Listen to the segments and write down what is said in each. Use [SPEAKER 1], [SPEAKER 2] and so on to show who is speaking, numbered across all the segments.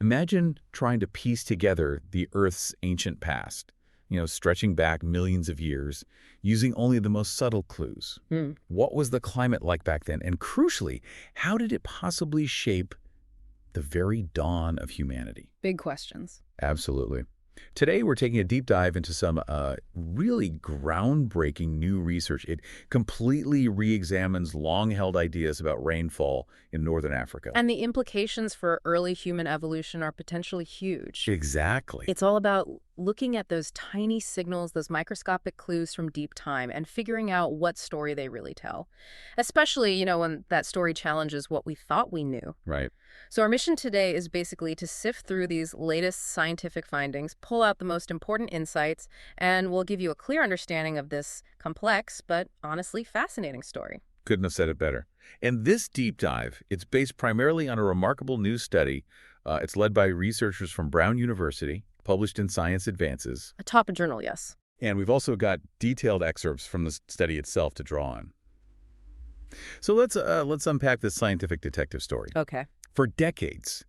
[SPEAKER 1] Imagine trying to piece together the Earth's ancient past, stretching back millions of years, using only the most subtle clues. What was the climate like back then? And crucially, how did it possibly shape the very dawn of humanity?
[SPEAKER 2] Big questions.
[SPEAKER 1] Absolutely. Today, we're taking a deep dive into some really groundbreaking new research. It completely re-examines long-held ideas about rainfall in northern Africa.
[SPEAKER 2] And the implications for early human evolution are potentially huge.
[SPEAKER 1] Exactly.
[SPEAKER 2] It's all about looking at those tiny signals, those microscopic clues from deep time, and figuring out what story they really tell. Especially, when that story challenges what we thought we knew.
[SPEAKER 1] Right.
[SPEAKER 2] So our mission today is basically to sift through these latest scientific findings, pull out the most important insights, and we'll give you a clear understanding of this complex but honestly fascinating story.
[SPEAKER 1] Couldn't have said it better. And this deep dive, it's based primarily on a remarkable new study. It's led by researchers from Brown University, published in Science Advances.
[SPEAKER 2] A top journal, yes.
[SPEAKER 1] And we've also got detailed excerpts from the study itself to draw on. So let's unpack this scientific detective story.
[SPEAKER 2] Okay.
[SPEAKER 1] For decades,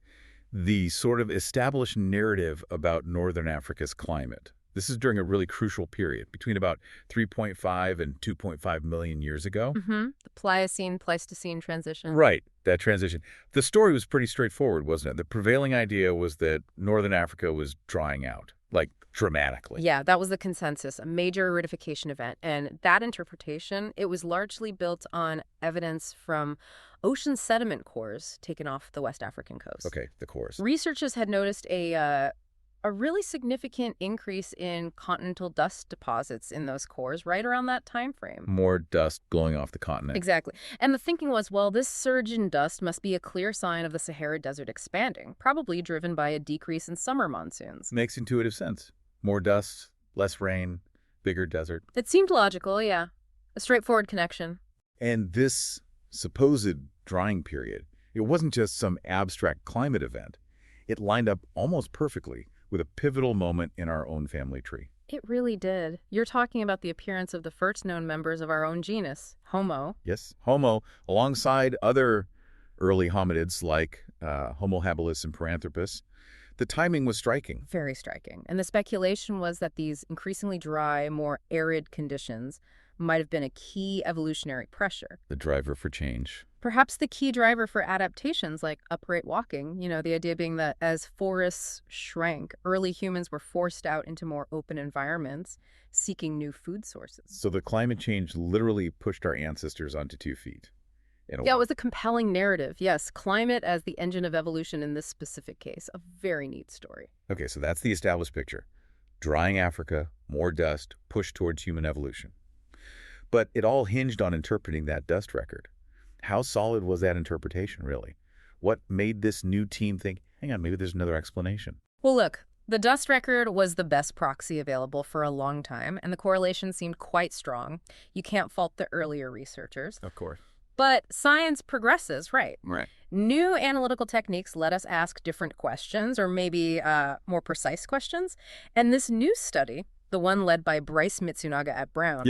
[SPEAKER 1] the sort of established narrative about northern Africa's climate, this is during a really crucial period, between about 3.5 and 2.5 million years ago.
[SPEAKER 2] The Pliocene-Pleistocene transition.
[SPEAKER 1] Right, that transition. The story was pretty straightforward, wasn't it? The prevailing idea was that northern Africa was drying out, like dramatically.
[SPEAKER 2] Yeah, that was the consensus, a major aridification event. And that interpretation, it was largely built on evidence from ocean sediment cores taken off the West African coast.
[SPEAKER 1] Okay, the cores.
[SPEAKER 2] Researchers had noticed a really significant increase in continental dust deposits in those cores right around that time frame.
[SPEAKER 1] More dust blowing off the continent.
[SPEAKER 2] Exactly. And the thinking was, well, this surge in dust must be a clear sign of the Sahara Desert expanding, probably driven by a decrease in summer monsoons.
[SPEAKER 1] Makes intuitive sense. More dust, less rain, bigger desert.
[SPEAKER 2] It seemed logical, yeah. A straightforward connection.
[SPEAKER 1] And this supposed drying period, it wasn't just some abstract climate event. It lined up almost perfectly with a pivotal moment in our own family tree.
[SPEAKER 2] It really did. You're talking about the appearance of the first known members of our own genus, Homo.
[SPEAKER 1] Yes, Homo, alongside other early hominids like Homo habilis and Paranthropus. The timing was striking.
[SPEAKER 2] Very striking. And the speculation was that these increasingly dry, more arid conditions might have been a key evolutionary pressure.
[SPEAKER 1] The driver for change.
[SPEAKER 2] Perhaps the key driver for adaptations like upright walking, the idea being that as forests shrank, early humans were forced out into more open environments, seeking new food sources.
[SPEAKER 1] So the climate change literally pushed our ancestors onto 2 feet.
[SPEAKER 2] Yeah, it was a compelling narrative. Yes, climate as the engine of evolution in this specific case. A very neat story.
[SPEAKER 1] Okay, so that's the established picture. Drying Africa, more dust, push towards human evolution. But it all hinged on interpreting that dust record. How solid was that interpretation, really? What made this new team think, hang on, maybe there's another explanation?
[SPEAKER 2] Well, look, the dust record was the best proxy available for a long time, and the correlation seemed quite strong. You can't fault the earlier researchers.
[SPEAKER 1] Of course.
[SPEAKER 2] But science progresses, right?
[SPEAKER 1] Right.
[SPEAKER 2] New analytical techniques let us ask different questions, or maybe more precise questions. And this new study, the one led by Bryce Mitsunaga at Brown,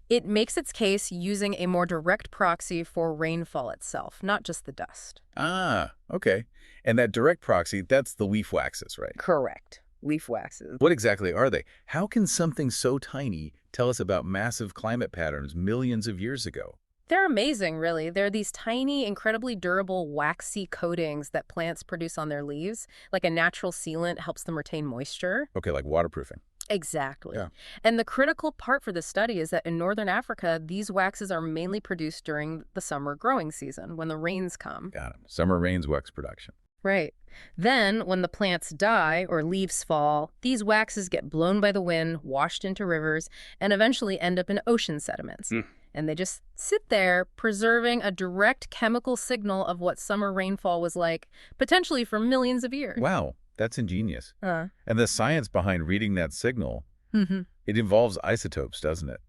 [SPEAKER 2] it makes its case using a more direct proxy for rainfall itself, not just the dust.
[SPEAKER 1] Ah, okay. And that direct proxy, that's the leaf waxes, right?
[SPEAKER 2] Correct. Leaf waxes.
[SPEAKER 1] What exactly are they? How can something so tiny tell us about massive climate patterns millions of years ago?
[SPEAKER 2] They're amazing, really. They're these tiny, incredibly durable, waxy coatings that plants produce on their leaves. Like a natural sealant helps them retain moisture.
[SPEAKER 1] Okay, like waterproofing.
[SPEAKER 2] Exactly.
[SPEAKER 1] Yeah.
[SPEAKER 2] And the critical part for the study is that in northern Africa, these waxes are mainly produced during the summer growing season, when the rains come.
[SPEAKER 1] Got it. Summer rains wax production.
[SPEAKER 2] Right. Then, when the plants die or leaves fall, these waxes get blown by the wind, washed into rivers, and eventually end up in ocean sediments. And they just sit there, preserving a direct chemical signal of what summer rainfall was like, potentially for millions of years.
[SPEAKER 1] Wow, that's ingenious. And the science behind reading that signal, it involves isotopes, doesn't it?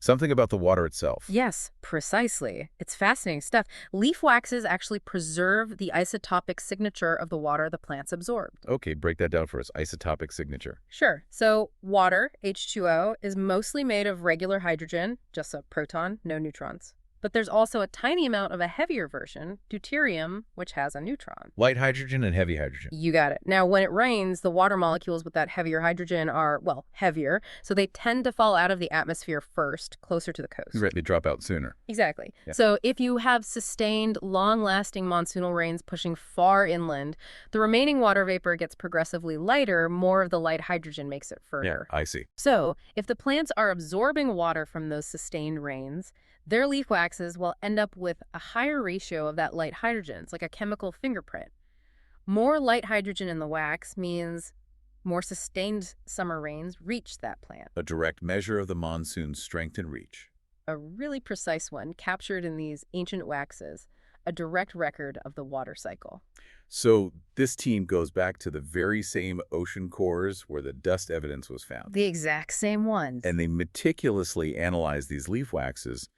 [SPEAKER 1] Something about the water itself.
[SPEAKER 2] Yes, precisely. It's fascinating stuff. Leaf waxes actually preserve the isotopic signature of the water the plants absorbed.
[SPEAKER 1] Okay, break that down for us. Isotopic signature.
[SPEAKER 2] Sure. So water, H2O, is mostly made of regular hydrogen, just a proton, no neutrons. But there's also a tiny amount of a heavier version, deuterium, which has a neutron.
[SPEAKER 1] Light hydrogen and heavy hydrogen.
[SPEAKER 2] You got it. Now, when it rains, the water molecules with that heavier hydrogen are, well, heavier, so they tend to fall out of the atmosphere first, closer to the coast.
[SPEAKER 1] Right, they drop out sooner.
[SPEAKER 2] Exactly.
[SPEAKER 1] Yeah.
[SPEAKER 2] So if you have sustained, long-lasting monsoonal rains pushing far inland, the remaining water vapor gets progressively lighter, more of the light hydrogen makes it further.
[SPEAKER 1] Yeah, I see.
[SPEAKER 2] So if the plants are absorbing water from those sustained rains, their leaf waxes will end up with a higher ratio of that light hydrogen. It's like a chemical fingerprint. More light hydrogen in the wax means more sustained summer rains reach that plant.
[SPEAKER 1] A direct measure of the monsoon's strength and reach.
[SPEAKER 2] A really precise one captured in these ancient waxes, a direct record of the water cycle.
[SPEAKER 1] So this team goes back to the very same ocean cores where the dust evidence was found.
[SPEAKER 2] The exact same ones.
[SPEAKER 1] And they meticulously analyzed these leaf waxes.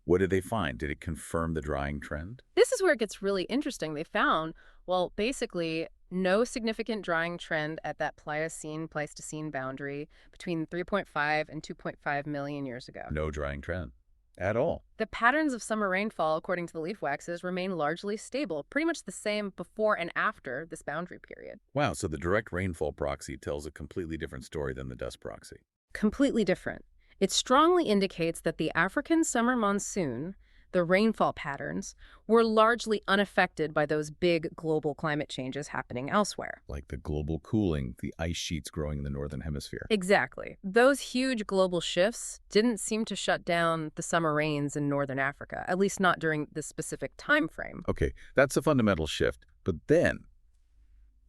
[SPEAKER 1] What did they find? Did it confirm the drying trend?
[SPEAKER 2] This is where it gets really interesting. They found, well, basically no significant drying trend at that Pliocene-Pleistocene boundary between 3.5 and 2.5 million years ago.
[SPEAKER 1] No drying trend at all.
[SPEAKER 2] The patterns of summer rainfall, according to the leaf waxes, remain largely stable, pretty much the same before and after this boundary period.
[SPEAKER 1] Wow, so the direct rainfall proxy tells a completely different story than the dust proxy.
[SPEAKER 2] Completely different. It strongly indicates that the African summer monsoon, the rainfall patterns, were largely unaffected by those big global climate changes happening elsewhere.
[SPEAKER 1] Like the global cooling, the ice sheets growing in the northern hemisphere.
[SPEAKER 2] Exactly. Those huge global shifts didn't seem to shut down the summer rains in northern Africa, at least not during this specific time frame.
[SPEAKER 1] Okay, that's a fundamental shift. But then,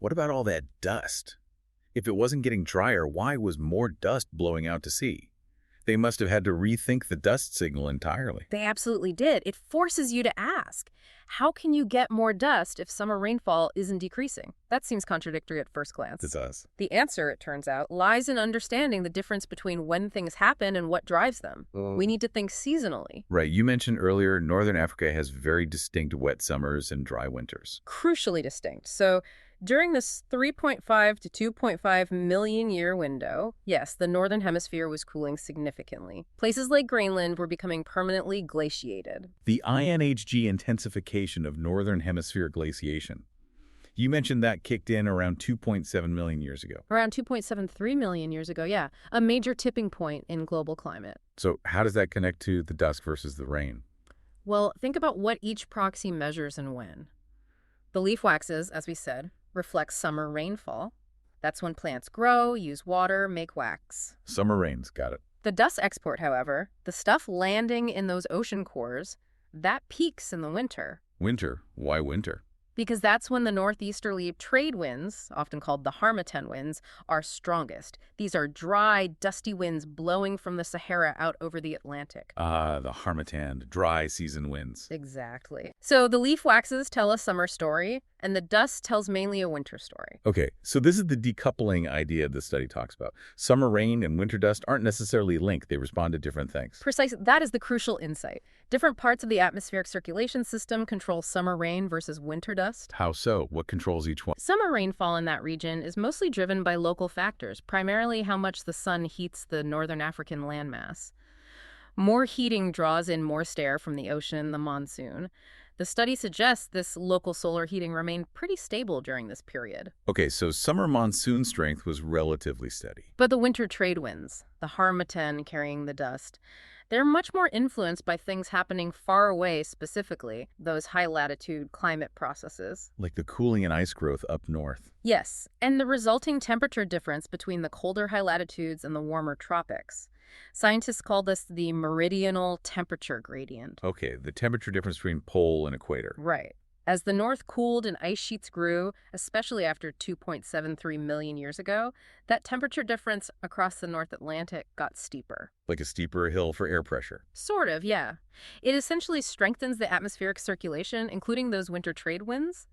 [SPEAKER 1] what about all that dust? If it wasn't getting drier, why was more dust blowing out to sea? They must have had to rethink the dust signal entirely.
[SPEAKER 2] They absolutely did. It forces you to ask, how can you get more dust if summer rainfall isn't decreasing? That seems contradictory at first glance.
[SPEAKER 1] It does.
[SPEAKER 2] The answer, it turns out, lies in understanding the difference between when things happen and what drives them. We need to think seasonally.
[SPEAKER 1] Right. You mentioned earlier, northern Africa has very distinct wet summers and dry winters.
[SPEAKER 2] Crucially distinct. So during this 3.5 to 2.5 million year window, yes, the northern hemisphere was cooling significantly. Places like Greenland were becoming permanently glaciated.
[SPEAKER 1] The INHG intensification of northern hemisphere glaciation. You mentioned that kicked in around 2.7 million years ago.
[SPEAKER 2] Around 2.73 million years ago, yeah. A major tipping point in global climate.
[SPEAKER 1] So how does that connect to the dust versus the rain?
[SPEAKER 2] Well, think about what each proxy measures and when. The leaf waxes, as we said, reflect summer rainfall. That's when plants grow, use water, make wax.
[SPEAKER 1] Summer rains, got it.
[SPEAKER 2] The dust export, however, the stuff landing in those ocean cores, that peaks in the winter.
[SPEAKER 1] Winter? Why winter?
[SPEAKER 2] Because that's when the northeasterly trade winds, often called the harmattan winds, are strongest. These are dry, dusty winds blowing from the Sahara out over the Atlantic.
[SPEAKER 1] The harmattan, dry season winds.
[SPEAKER 2] Exactly. So the leaf waxes tell a summer story, and the dust tells mainly a winter story.
[SPEAKER 1] Okay, so this is the decoupling idea the study talks about. Summer rain and winter dust aren't necessarily linked. They respond to different things.
[SPEAKER 2] Precisely. That is the crucial insight. Different parts of the atmospheric circulation system control summer rain versus winter dust.
[SPEAKER 1] How so? What controls each one?
[SPEAKER 2] Summer rainfall in that region is mostly driven by local factors, primarily how much the sun heats the northern African landmass. More heating draws in moist air from the ocean, the monsoon. The study suggests this local solar heating remained pretty stable during this period.
[SPEAKER 1] Okay, so summer monsoon strength was relatively steady.
[SPEAKER 2] But the winter trade winds, the harmattan carrying the dust, they're much more influenced by things happening far away specifically, those high-latitude climate processes.
[SPEAKER 1] Like the cooling and ice growth up north.
[SPEAKER 2] Yes, and the resulting temperature difference between the colder high latitudes and the warmer tropics. Scientists call this the meridional temperature gradient.
[SPEAKER 1] Okay, the temperature difference between pole and equator.
[SPEAKER 2] Right. As the North cooled and ice sheets grew, especially after 2.73 million years ago, that temperature difference across the North Atlantic got steeper.
[SPEAKER 1] Like a steeper hill for air pressure.
[SPEAKER 2] Sort of, yeah. It essentially strengthens the atmospheric circulation, including those winter trade winds.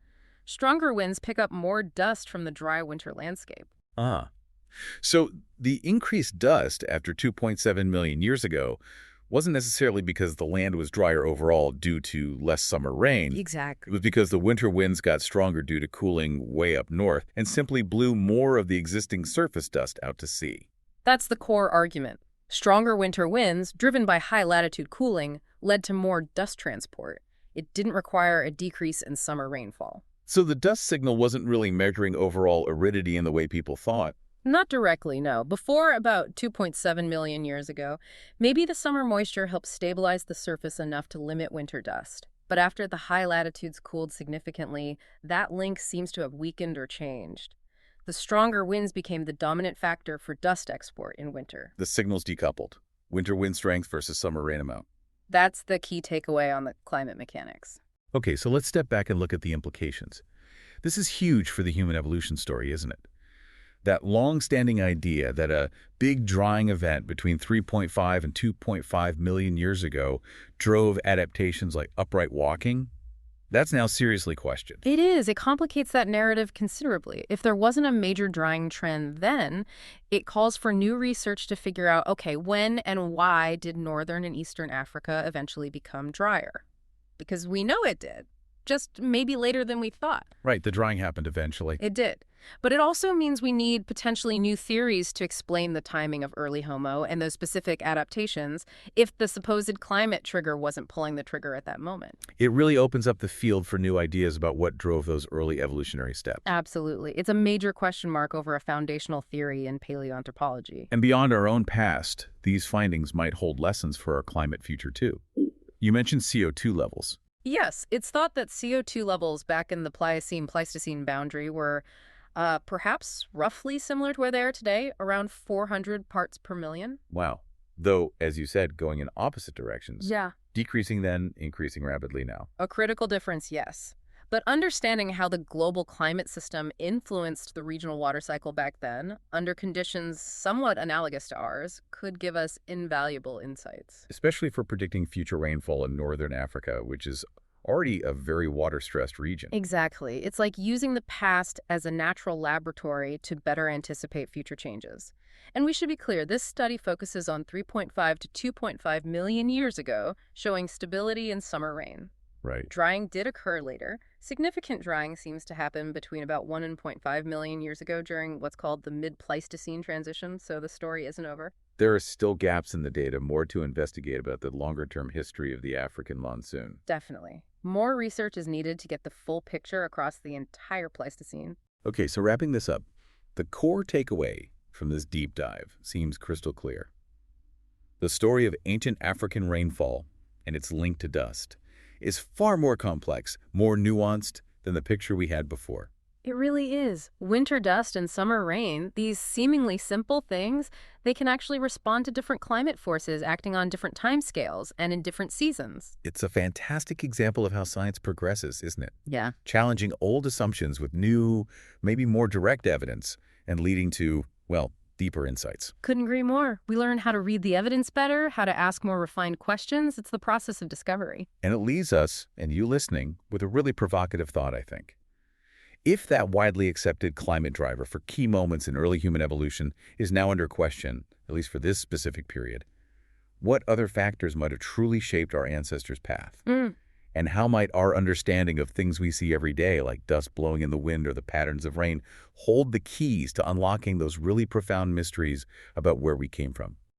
[SPEAKER 2] Stronger winds pick up more dust from the dry winter landscape.
[SPEAKER 1] So the increased dust after 2.7 million years ago wasn't necessarily because the land was drier overall due to less summer rain.
[SPEAKER 2] Exactly.
[SPEAKER 1] It was because the winter winds got stronger due to cooling way up north and simply blew more of the existing surface dust out to sea.
[SPEAKER 2] That's the core argument. Stronger winter winds, driven by high-latitude cooling, led to more dust transport. It didn't require a decrease in summer rainfall.
[SPEAKER 1] So the dust signal wasn't really measuring overall aridity in the way people thought.
[SPEAKER 2] Not directly, no. Before about 2.7 million years ago, maybe the summer moisture helped stabilize the surface enough to limit winter dust. But after the high latitudes cooled significantly, that link seems to have weakened or changed. The stronger winds became the dominant factor for dust export in winter.
[SPEAKER 1] The signals decoupled. Winter wind strength versus summer rain amount.
[SPEAKER 2] That's the key takeaway on the climate mechanics.
[SPEAKER 1] Okay, so let's step back and look at the implications. This is huge for the human evolution story, isn't it? That long-standing idea that a big drying event between 3.5 and 2.5 million years ago drove adaptations like upright walking, that's now seriously questioned.
[SPEAKER 2] It is. It complicates that narrative considerably. If there wasn't a major drying trend then, it calls for new research to figure out, okay, when and why did northern and eastern Africa eventually become drier? Because we know it did, just maybe later than we thought.
[SPEAKER 1] Right, the drying happened eventually.
[SPEAKER 2] It did. But it also means we need potentially new theories to explain the timing of early Homo and those specific adaptations if the supposed climate trigger wasn't pulling the trigger at that moment.
[SPEAKER 1] It really opens up the field for new ideas about what drove those early evolutionary steps.
[SPEAKER 2] Absolutely. It's a major question mark over a foundational theory in paleoanthropology.
[SPEAKER 1] And beyond our own past, these findings might hold lessons for our climate future too. You mentioned CO2 levels.
[SPEAKER 2] Yes, it's thought that CO2 levels back in the Pliocene-Pleistocene boundary were perhaps roughly similar to where they are today, around 400 parts per million.
[SPEAKER 1] Wow. Though, as you said, going in opposite directions.
[SPEAKER 2] Yeah.
[SPEAKER 1] Decreasing then, increasing rapidly now.
[SPEAKER 2] A critical difference, yes. But understanding how the global climate system influenced the regional water cycle back then, under conditions somewhat analogous to ours, could give us invaluable insights.
[SPEAKER 1] Especially for predicting future rainfall in northern Africa, which is already a very water-stressed region.
[SPEAKER 2] Exactly. It's like using the past as a natural laboratory to better anticipate future changes. And we should be clear, this study focuses on 3.5 to 2.5 million years ago, showing stability in summer rain.
[SPEAKER 1] Right.
[SPEAKER 2] Drying did occur later. Significant drying seems to happen between about 1 and 0.5 million years ago during what's called the mid-Pleistocene transition, so the story isn't over.
[SPEAKER 1] There are still gaps in the data, more to investigate about the longer-term history of the African monsoon.
[SPEAKER 2] Definitely. More research is needed to get the full picture across the entire Pleistocene.
[SPEAKER 1] Okay, so wrapping this up, the core takeaway from this deep dive seems crystal clear. The story of ancient African rainfall and its link to dust is far more complex, more nuanced than the picture we had before.
[SPEAKER 2] It really is. Winter dust and summer rain, these seemingly simple things, they can actually respond to different climate forces acting on different timescales and in different seasons.
[SPEAKER 1] It's a fantastic example of how science progresses, isn't it?
[SPEAKER 2] Yeah.
[SPEAKER 1] Challenging old assumptions with new, maybe more direct evidence and leading to, well, deeper insights.
[SPEAKER 2] Couldn't agree more. We learn how to read the evidence better, how to ask more refined questions. It's the process of discovery.
[SPEAKER 1] And it leaves us, and you listening, with a really provocative thought, I think. If that widely accepted climate driver for key moments in early human evolution is now under question, at least for this specific period, what other factors might have truly shaped our ancestors' path? And how might our understanding of things we see every day, like dust blowing in the wind or the patterns of rain, hold the keys to unlocking those really profound mysteries about where we came from?